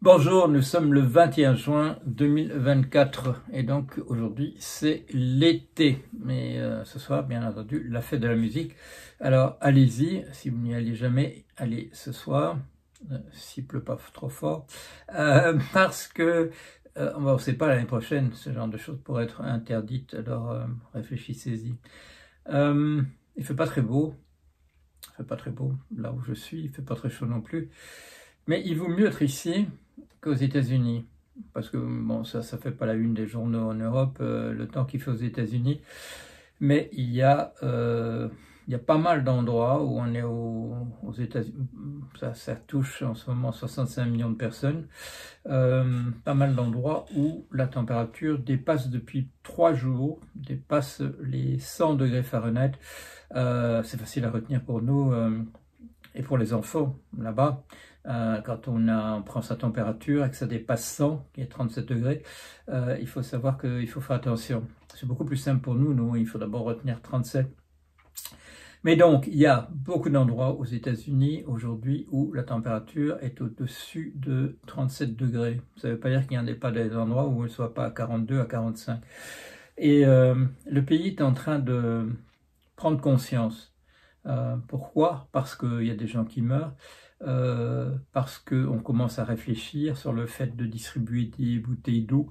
Bonjour, nous sommes le 21 juin 2024 et donc aujourd'hui c'est l'été, mais ce soir bien entendu la fête de la musique. Alors allez-y, si vous n'y allez jamais, allez ce soir, s'il pleut pas trop fort, parce que on ne sait pas l'année prochaine, ce genre de choses pourrait être interdite, alors réfléchissez-y. Il fait pas très beau, là où je suis, il fait pas très chaud non plus, mais il vaut mieux être ici qu'aux États-Unis, parce que bon, ça fait pas la une des journaux en Europe, le temps qu'il fait aux États-Unis, mais il y a pas mal d'endroits où on est aux États-Unis, ça touche en ce moment 65 millions de personnes, pas mal d'endroits où la température dépasse depuis 3 jours, dépasse les 100 degrés Fahrenheit. C'est facile à retenir pour nous et pour les enfants là-bas. Quand on prend sa température et que ça dépasse 100, qui est 37 degrés, il faut savoir qu'il faut faire attention. C'est beaucoup plus simple pour nous, il faut d'abord retenir 37. Mais donc, il y a beaucoup d'endroits aux États-Unis aujourd'hui où la température est au-dessus de 37 degrés. Ça ne veut pas dire qu'il n'y en a pas des endroits où elle ne soit pas à 42, à 45. Et le pays est en train de prendre conscience. Pourquoi? Parce qu'il y a des gens qui meurent. Parce qu'on commence à réfléchir sur le fait de distribuer des bouteilles d'eau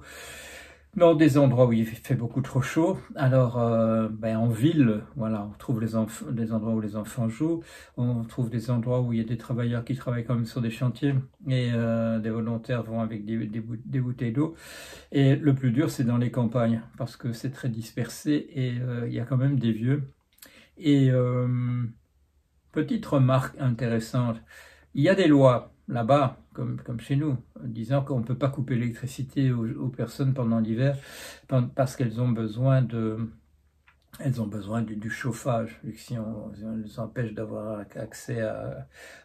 dans des endroits où il fait beaucoup trop chaud. Alors, en ville, voilà, on trouve des endroits où les enfants jouent, on trouve des endroits où il y a des travailleurs qui travaillent quand même sur des chantiers, et des volontaires vont avec des bouteilles d'eau. Et le plus dur, c'est dans les campagnes, parce que c'est très dispersé, et il y a quand même des vieux. Et petite remarque intéressante, il y a des lois là-bas, comme chez nous, disant qu'on ne peut pas couper l'électricité aux personnes pendant l'hiver parce qu'elles ont besoin du chauffage. Et que si on les empêche d'avoir accès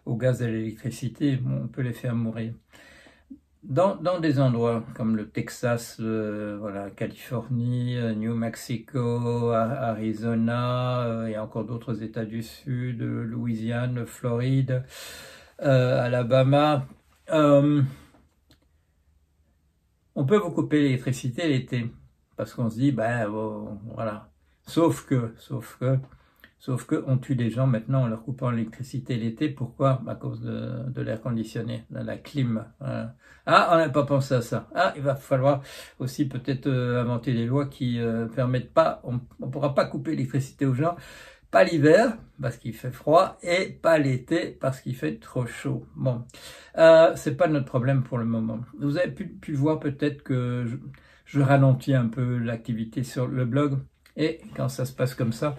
au gaz et à l'électricité, on peut les faire mourir. Dans des endroits comme le Texas, Californie, New Mexico, Arizona, et encore d'autres États du Sud, Louisiane, Floride, Alabama, on peut vous couper l'électricité l'été, parce qu'on se dit, voilà, sauf que on tue des gens maintenant en leur coupant l'électricité l'été. Pourquoi? À cause de l'air conditionné, de la clim. Ah, on n'a pas pensé à ça. Ah, il va falloir aussi peut-être inventer des lois qui permettent pas, on ne pourra pas couper l'électricité aux gens, pas l'hiver parce qu'il fait froid et pas l'été parce qu'il fait trop chaud. Bon, c'est pas notre problème pour le moment. Vous avez pu voir peut-être que je ralentis un peu l'activité sur le blog, et quand ça se passe comme ça,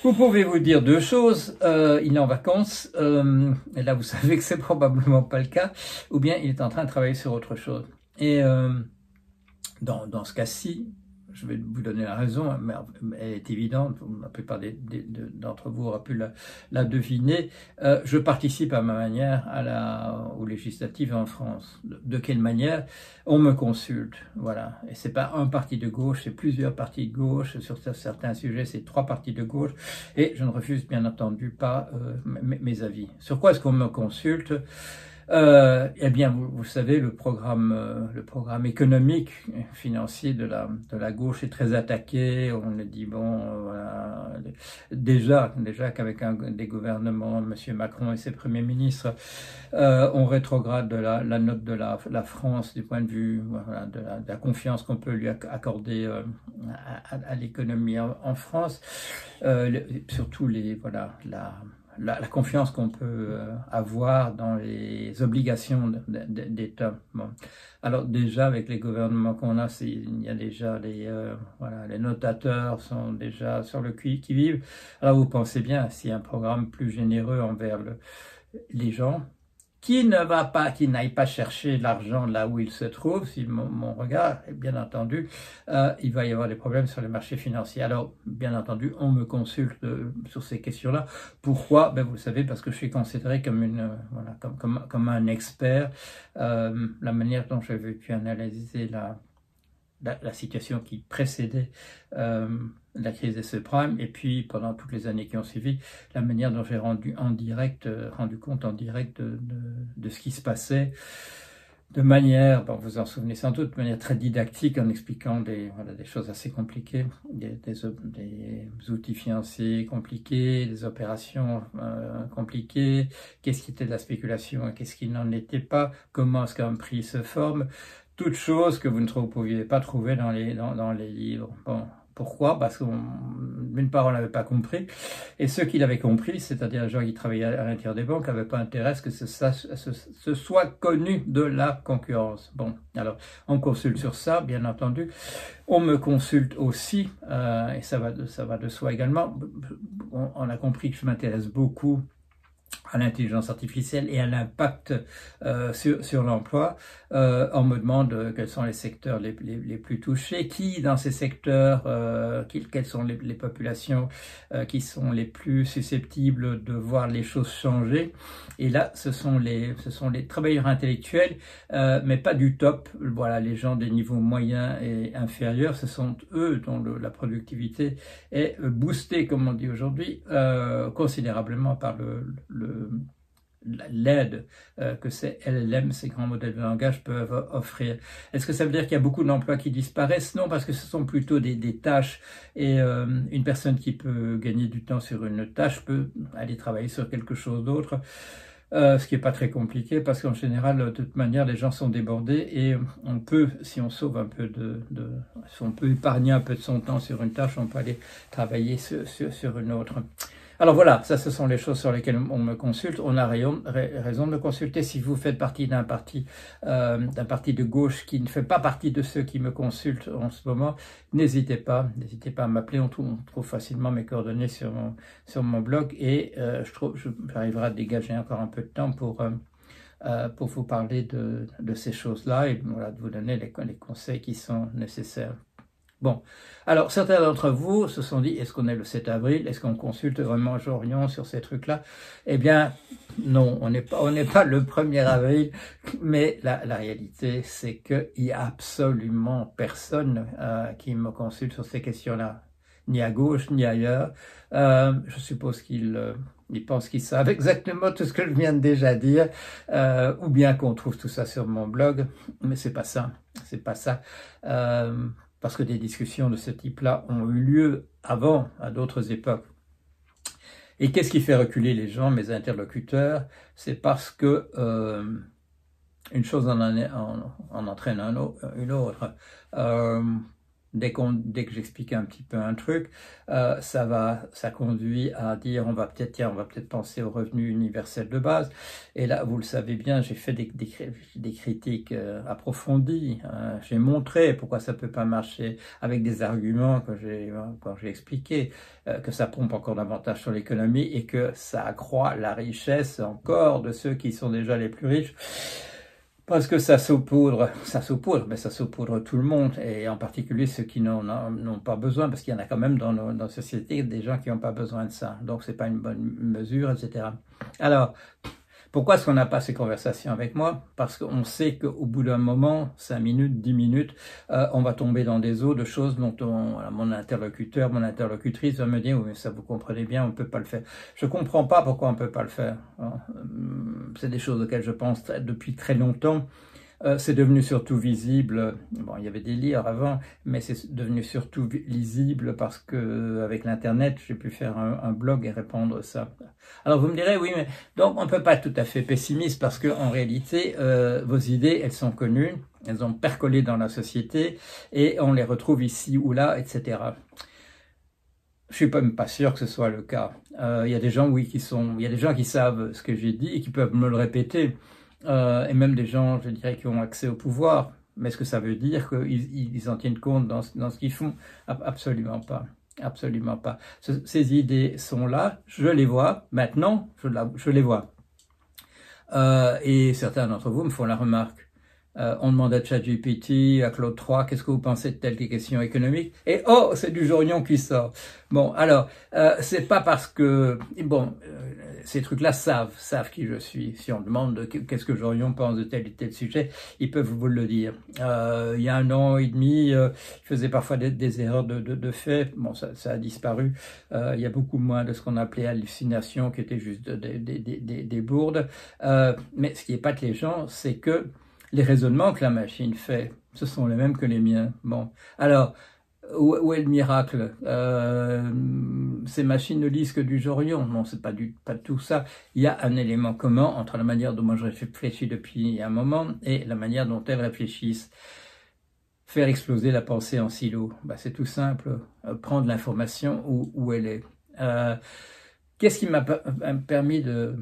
vous pouvez vous dire deux choses: il est en vacances, et là vous savez que c'est probablement pas le cas, ou bien il est en train de travailler sur autre chose. Et dans ce cas-ci, je vais vous donner la raison, mais elle est évidente, la plupart d'entre vous auraient pu la deviner. Je participe à ma manière aux législatives en France. De quelle manière? On me consulte, voilà. Et c'est pas un parti de gauche, c'est plusieurs partis de gauche. Sur certains sujets, c'est 3 partis de gauche. Et je ne refuse bien entendu pas mes avis. Sur quoi est-ce qu'on me consulte? Eh bien, vous savez, le programme économique, financier de la gauche est très attaqué. On a dit, voilà, déjà qu'avec des gouvernements, M. Macron et ses premiers ministres, on rétrograde la note de la France du point de vue, voilà, de la confiance qu'on peut lui accorder à l'économie en France, surtout la confiance qu'on peut avoir dans les obligations d'État. Bon. Alors déjà, avec les gouvernements qu'on a, il y a déjà les notateurs sont déjà sur le qui-vive. Alors vous pensez bien, s'il y a un programme plus généreux envers les gens, qui n'aille pas chercher l'argent là où il se trouve, si mon regard est bien entendu, il va y avoir des problèmes sur les marchés financiers. Alors, bien entendu, on me consulte sur ces questions-là. Pourquoi? Vous le savez, parce que je suis considéré comme un expert. La manière dont j'avais pu analyser la situation qui précédait la crise des subprimes, et puis pendant toutes les années qui ont suivi, la manière dont j'ai rendu compte en direct de ce qui se passait. de manière, bon, vous en souvenez sans doute, de manière très didactique, en expliquant voilà, des choses assez compliquées, des outils financiers compliqués, des opérations compliquées, qu'est-ce qui était de la spéculation et qu'est-ce qui n'en était pas, comment est-ce qu'un prix se forme, toutes choses que vous ne pouviez pas trouver dans les livres. Bon. Pourquoi? Parce qu'une part, on n'avait pas compris, et ceux qui l'avaient compris, c'est-à-dire les gens qui travaillaient à l'intérieur des banques, n'avaient pas intérêt à ce que ce soit connu de la concurrence. Bon, alors, on consulte sur ça, bien entendu. On me consulte aussi, et ça va de soi également. On a compris que je m'intéresse beaucoup à l'intelligence artificielle et à l'impact sur l'emploi. On me demande quels sont les secteurs les plus touchés, qui dans ces secteurs, quelles sont les populations qui sont les plus susceptibles de voir les choses changer. Et là, ce sont les travailleurs intellectuels, mais pas du top. Voilà, les gens des niveaux moyens et inférieurs, ce sont eux dont la productivité est boostée, comme on dit aujourd'hui, considérablement par l'aide que ces LLM, ces grands modèles de langage, peuvent offrir. Est-ce que ça veut dire qu'il y a beaucoup d'emplois qui disparaissent? Non, parce que ce sont plutôt des tâches, et une personne qui peut gagner du temps sur une tâche peut aller travailler sur quelque chose d'autre. Ce qui n'est pas très compliqué, parce qu'en général, de toute manière, les gens sont débordés, et on peut, si on sauve un peu si on peut épargner un peu de son temps sur une tâche, on peut aller travailler sur une autre. Alors voilà, ça, ce sont les choses sur lesquelles on me consulte. On a raison de me consulter. Si vous faites partie d'un parti de gauche qui ne fait pas partie de ceux qui me consultent en ce moment, n'hésitez pas à m'appeler. On trouve facilement mes coordonnées sur mon blog, et j'arriverai à dégager encore un peu de temps pour vous parler de ces choses-là, et voilà, de vous donner les conseils qui sont nécessaires. Bon, alors certains d'entre vous se sont dit, est-ce qu'on est le 7 avril? Est-ce qu'on consulte vraiment Jorion sur ces trucs-là? Eh bien, non, on n'est pas le 1er avril, mais la réalité, c'est qu'il n'y a absolument personne qui me consulte sur ces questions-là, ni à gauche, ni ailleurs. Je suppose qu'ils pensent qu'ils savent exactement tout ce que je viens de déjà dire, ou bien qu'on trouve tout ça sur mon blog, mais c'est pas ça, parce que des discussions de ce type-là ont eu lieu avant, à d'autres époques. Et qu'est-ce qui fait reculer les gens, mes interlocuteurs? C'est parce que une chose en entraîne une autre. Dès que j'explique un petit peu un truc, ça conduit à dire on va peut-être penser au revenu universel de base. Et là, vous le savez bien, j'ai fait des critiques approfondies. J'ai montré pourquoi ça peut pas marcher avec des arguments quand j'ai expliqué que ça pompe encore davantage sur l'économie et que ça accroît la richesse encore de ceux qui sont déjà les plus riches. Parce que ça saupoudre tout le monde, et en particulier ceux qui n'en ont pas besoin, parce qu'il y en a quand même dans nos sociétés des gens qui n'ont pas besoin de ça. Donc c'est pas une bonne mesure, etc. Alors, pourquoi est-ce qu'on n'a pas ces conversations avec moi? Parce qu'on sait qu'au bout d'un moment, 5 minutes, 10 minutes, on va tomber dans des eaux de choses dont mon interlocuteur, mon interlocutrice va me dire « Oui, mais ça vous comprenez bien, on ne peut pas le faire. » Je ne comprends pas pourquoi on ne peut pas le faire. C'est des choses auxquelles je pense depuis très longtemps. C'est devenu surtout visible, bon, il y avait des livres avant, mais c'est devenu surtout lisible parce que avec l'internet, j'ai pu faire un blog et répondre à ça. Alors vous me direz, oui, mais donc on ne peut pas être tout à fait pessimiste, parce que en réalité, vos idées, elles sont connues, elles ont percolé dans la société, et on les retrouve ici ou là, etc. Je suis même pas sûr que ce soit le cas. Il y a des gens, il y a des gens qui savent ce que j'ai dit et qui peuvent me le répéter. Et même des gens, je dirais, qui ont accès au pouvoir. Mais est-ce que ça veut dire qu'ils en tiennent compte dans ce qu'ils font? Absolument pas. Absolument pas. Ces idées sont là, je les vois, maintenant, je les vois. Et certains d'entre vous me font la remarque. On demande à ChatGPT, à Claude 3, qu'est-ce que vous pensez de telle question économique? Et oh, c'est du Jorion qui sort. Bon, alors, c'est pas parce que, bon, ces trucs-là savent qui je suis. Si on demande qu'est-ce que Jorion pense de tel ou tel sujet, ils peuvent vous le dire. Il y a 1 an et demi, je faisais parfois des erreurs de fait. Bon, ça a disparu. Il y a beaucoup moins de ce qu'on appelait hallucinations, qui étaient juste des bourdes. Mais ce qui épate les gens, c'est que les raisonnements que la machine fait, ce sont les mêmes que les miens. Bon, alors, où est le miracle? Ces machines ne lisent que du Jorion. Non, c'est pas tout ça. Il y a un élément commun entre la manière dont moi je réfléchis depuis un moment et la manière dont elles réfléchissent. Faire exploser la pensée en silo, bah, c'est tout simple. Prendre l'information où elle est. Qu'est-ce qui m'a permis de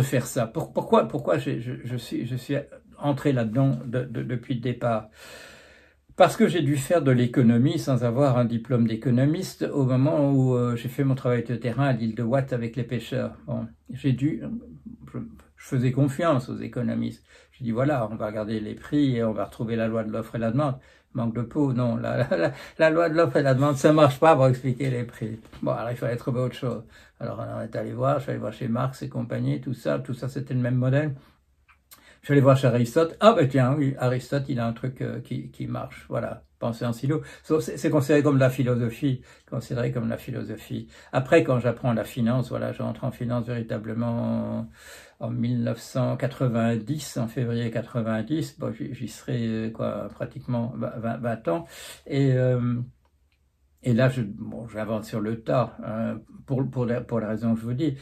faire ça? Pourquoi je suis entré là-dedans depuis le départ? Parce que j'ai dû faire de l'économie sans avoir un diplôme d'économiste au moment où j'ai fait mon travail de terrain à l'île de Watt avec les pêcheurs. Bon, je faisais confiance aux économistes. J'ai dit voilà, on va regarder les prix et on va retrouver la loi de l'offre et la demande. Manque de peau, non, la loi de l'offre et la demande, ça marche pas pour expliquer les prix. Bon, alors il fallait trouver autre chose. Alors on est allé voir, je suis allé voir chez Marx et compagnie, tout ça c'était le même modèle. Je suis allé voir chez Aristote. Ah ben tiens, oui, Aristote, il a un truc qui marche. Voilà, penser en silo. C'est considéré comme la philosophie. Considéré comme la philosophie. Après, quand j'apprends la finance, voilà, j'entre en finance véritablement en 1990, en février 90. Bon, j'y serai quoi, pratiquement 20 ans. Et là, j'invente sur le tas, hein, pour la raison que je vous dis.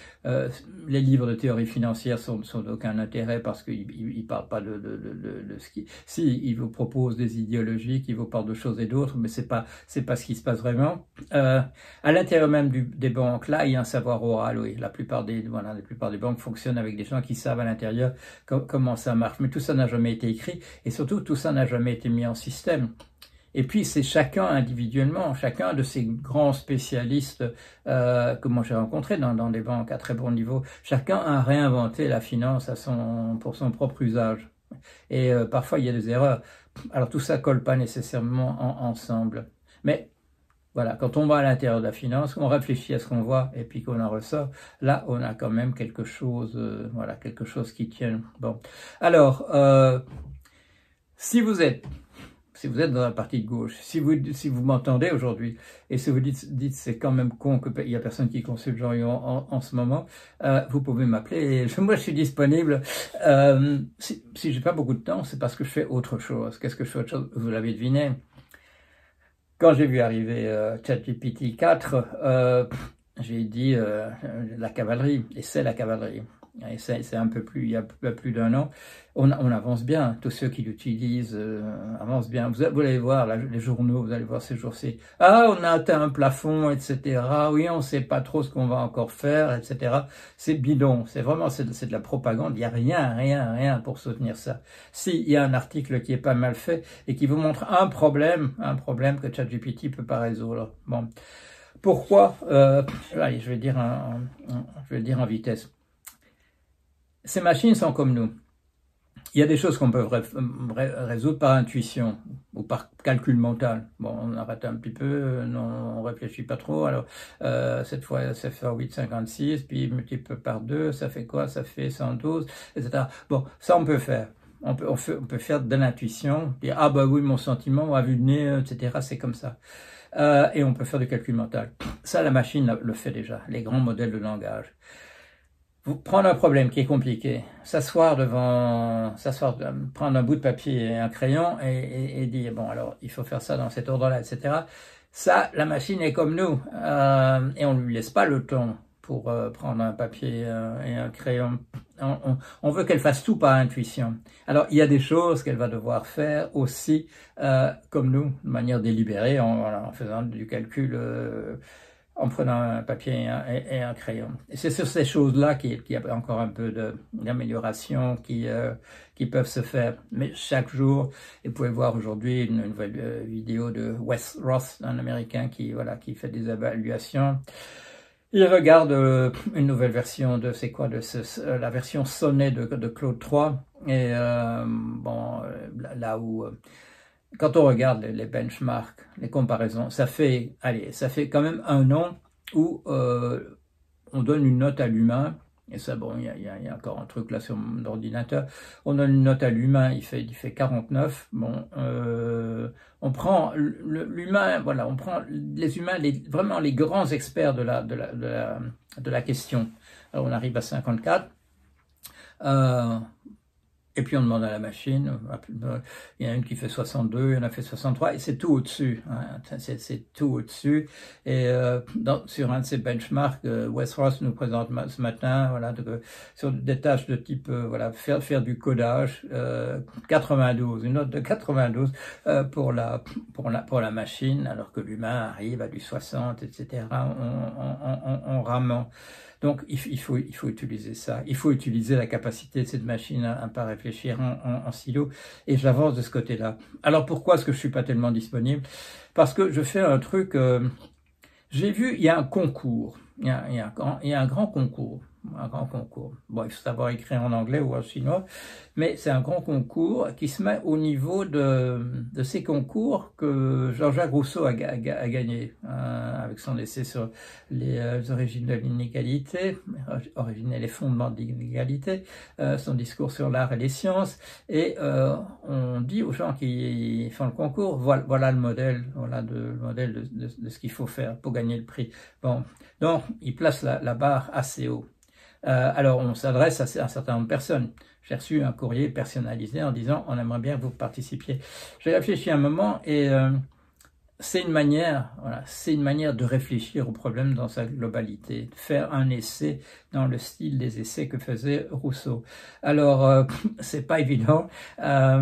Les livres de théorie financière sont d'aucun intérêt parce qu'ils ne parlent pas de ce qui... Si, ils vous proposent des idéologies qui vous parlent de choses et d'autres, mais c'est pas ce qui se passe vraiment. À l'intérieur même des banques, là, il y a un savoir oral, oui. La plupart des banques fonctionnent avec des gens qui savent à l'intérieur comment ça marche. Mais tout ça n'a jamais été écrit et surtout, tout ça n'a jamais été mis en système. Et puis, c'est chacun individuellement, chacun de ces grands spécialistes que moi j'ai rencontrés dans des banques à très bon niveau, chacun a réinventé la finance pour son propre usage. Et parfois, il y a des erreurs. Alors, tout ça colle pas nécessairement ensemble. Mais voilà, quand on va à l'intérieur de la finance, on réfléchit à ce qu'on voit et puis qu'on en ressort, là, on a quand même quelque chose, voilà, quelque chose qui tient. Bon, alors, si vous êtes dans la partie de gauche, si vous m'entendez aujourd'hui, et si vous dites c'est quand même con qu'il y a personne qui consulte Jean-Yves en ce moment, vous pouvez m'appeler, moi je suis disponible. Si j'ai pas beaucoup de temps, c'est parce que je fais autre chose. Qu'est-ce que je fais autre chose? Vous l'avez deviné. Quand j'ai vu arriver ChatGPT 4, j'ai dit la cavalerie, et c'est la cavalerie. Et c'est un peu plus, il y a plus d'un an, on avance bien. Tous ceux qui l'utilisent avancent bien. Vous allez voir les journaux, vous allez voir ces jours-ci. Ah, on a atteint un plafond, etc. Oui, on ne sait pas trop ce qu'on va encore faire, etc. C'est bidon. C'est vraiment, c'est de la propagande. Il n'y a rien pour soutenir ça. Si, il y a un article qui est pas mal fait et qui vous montre un problème que ChatGPT peut pas résoudre. Bon. Pourquoi allez, je vais dire en vitesse. Ces machines sont comme nous. Il y a des choses qu'on peut résoudre par intuition ou par calcul mental. Bon, on arrête un petit peu, non, on réfléchit pas trop. Alors, cette fois, ça fait 8,56, puis multiplié par 2, ça fait quoi? Ça fait 112, etc. Bon, ça, on peut faire. On peut faire de l'intuition, dire, ah bah oui, mon sentiment, à vue de nez, etc., c'est comme ça. Et on peut faire du calcul mental. Ça, la machine le fait déjà, les grands modèles de langage. Vous prendre un problème qui est compliqué, prendre un bout de papier et un crayon et dire, bon, alors, il faut faire ça dans cet ordre-là, etc. Ça, la machine est comme nous, et on lui laisse pas le temps pour prendre un papier et un crayon. On veut qu'elle fasse tout par intuition. Alors, il y a des choses qu'elle va devoir faire aussi, comme nous, de manière délibérée, en faisant du calcul, en prenant un papier et un crayon. Et c'est sur ces choses-là qu'il y a encore un peu d'amélioration qui peuvent se faire. Mais chaque jour, et vous pouvez voir aujourd'hui une nouvelle vidéo de Wes Roth, un Américain qui fait des évaluations. Il regarde une nouvelle version de la version Sonnet de Claude 3. Et là où quand on regarde les benchmarks, les comparaisons, ça fait quand même un an où on donne une note à l'humain, et ça, bon, il y a encore un truc là sur mon ordinateur, on donne une note à l'humain, il fait 49, bon, on prend l'humain, voilà, on prend les humains, vraiment les grands experts de la question, alors on arrive à 54, Et puis on demande à la machine, il y en a une qui fait 62, il y en a fait 63, et c'est tout au-dessus, hein, c'est tout au-dessus. Et sur un de ces benchmarks, Wes Ross nous présente ce matin, voilà, sur des tâches de type, voilà, faire du codage, 92, une note de 92 pour la machine, alors que l'humain arrive à du 60, etc. en ramant. Donc, il faut utiliser ça. Il faut utiliser la capacité de cette machine à ne pas réfléchir en silo. Et j'avance de ce côté-là. Alors, pourquoi est-ce que je suis pas tellement disponible? Parce que je fais un truc... j'ai vu, il y a un concours. Il y a un grand concours. Un grand concours. Bon, il faut savoir écrire en anglais ou en chinois, mais c'est un grand concours qui se met au niveau de ces concours que Jean-Jacques Rousseau a gagné avec son essai sur les origines de l'inégalité, origines et les fondements de l'inégalité, son discours sur l'art et les sciences, et on dit aux gens qui font le concours, voilà le modèle, le modèle de ce qu'il faut faire pour gagner le prix. Bon, donc il place la barre assez haut. Alors, on s'adresse à un certain nombre de personnes. J'ai reçu un courrier personnalisé en disant « on aimerait bien que vous participiez ». J'ai réfléchi un moment et c'est une manière de réfléchir au problème dans sa globalité, de faire un essai dans le style des essais que faisait Rousseau. Alors, c'est pas évident. La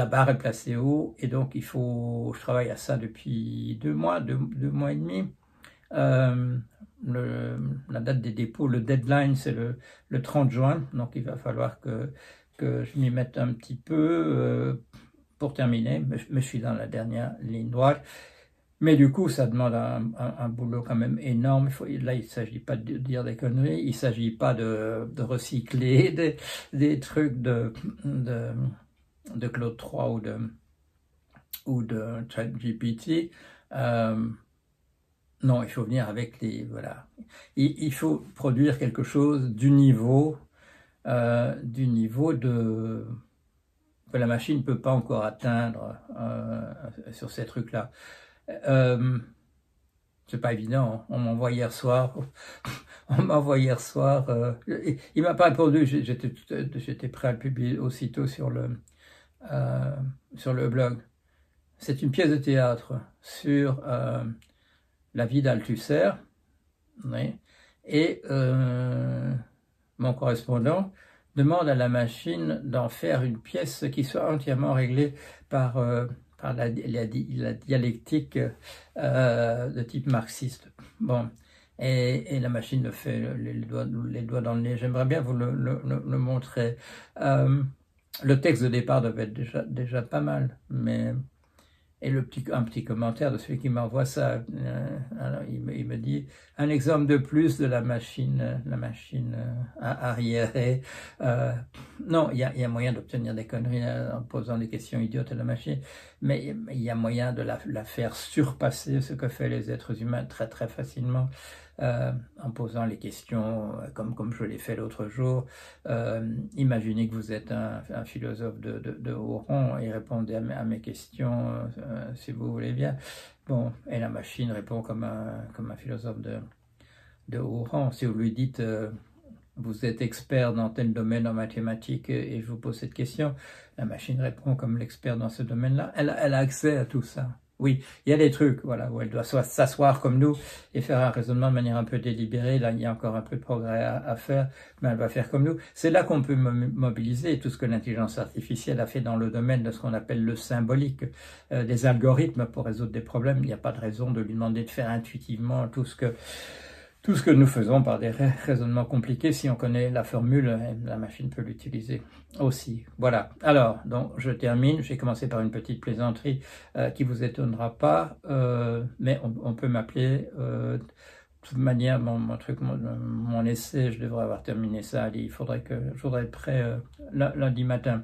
barre est placée haut et donc je travaille à ça depuis 2 mois et demi. La date des dépôts, le deadline, c'est le 30 juin, donc il va falloir que je m'y mette un petit peu pour terminer, mais je suis dans la dernière ligne droite. Mais du coup, ça demande un boulot quand même énorme. Là, il ne s'agit pas de dire des conneries, il ne s'agit pas de recycler des trucs de Claude 3 ou de ChatGPT. Non, il faut venir avec voilà. Il faut produire quelque chose du niveau que la machine ne peut pas encore atteindre sur ces trucs-là. C'est pas évident. On m'envoie hier soir. Il m'a pas répondu. J'étais prêt à le publier aussitôt sur le blog. C'est une pièce de théâtre sur la vie d'Althusser, oui, et mon correspondant demande à la machine d'en faire une pièce qui soit entièrement réglée par la dialectique de type marxiste. Bon, et la machine le fait les doigts dans le nez. J'aimerais bien vous le montrer. Le texte de départ devait être déjà pas mal, mais... Et un petit commentaire de celui qui m'envoie ça, alors il me dit un exemple de plus de la machine arriérée. Non, il y a moyen d'obtenir des conneries en posant des questions idiotes à la machine, mais il y a moyen de la faire surpasser ce que font les êtres humains très très facilement. En posant les questions comme je l'ai fait l'autre jour. Imaginez que vous êtes un philosophe de haut rang et répondez à mes questions si vous voulez bien. Bon, et la machine répond comme un philosophe de haut rang. Si vous lui dites vous êtes expert dans tel domaine en mathématiques et je vous pose cette question, la machine répond comme l'expert dans ce domaine-là. Elle a accès à tout ça. Oui, il y a des trucs, voilà, où elle doit s'asseoir comme nous et faire un raisonnement de manière un peu délibérée. Là, il y a encore un peu de progrès à faire, mais elle va faire comme nous. C'est là qu'on peut mobiliser tout ce que l'intelligence artificielle a fait dans le domaine de ce qu'on appelle le symbolique, des algorithmes pour résoudre des problèmes. Il n'y a pas de raison de lui demander de faire intuitivement tout ce que nous faisons par des raisonnements compliqués. Si on connaît la formule, la machine peut l'utiliser aussi. Voilà. Alors, donc, je termine. J'ai commencé par une petite plaisanterie qui vous étonnera pas, mais on peut m'appeler. De toute manière, mon essai, je devrais avoir terminé ça. Je voudrais être prêt lundi matin.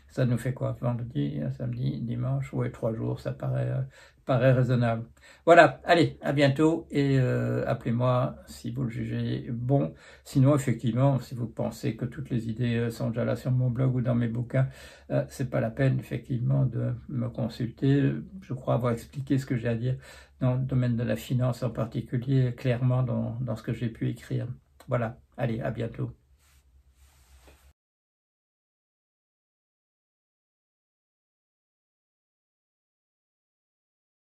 Ça nous fait quoi? Vendredi, samedi, dimanche? Oui, 3 jours, ça paraît raisonnable. Voilà, allez, à bientôt et appelez-moi si vous le jugez bon. Sinon, effectivement, si vous pensez que toutes les idées sont déjà là sur mon blog ou dans mes bouquins, c'est pas la peine, effectivement, de me consulter. Je crois avoir expliqué ce que j'ai à dire dans le domaine de la finance en particulier, clairement dans ce que j'ai pu écrire. Voilà, allez, à bientôt.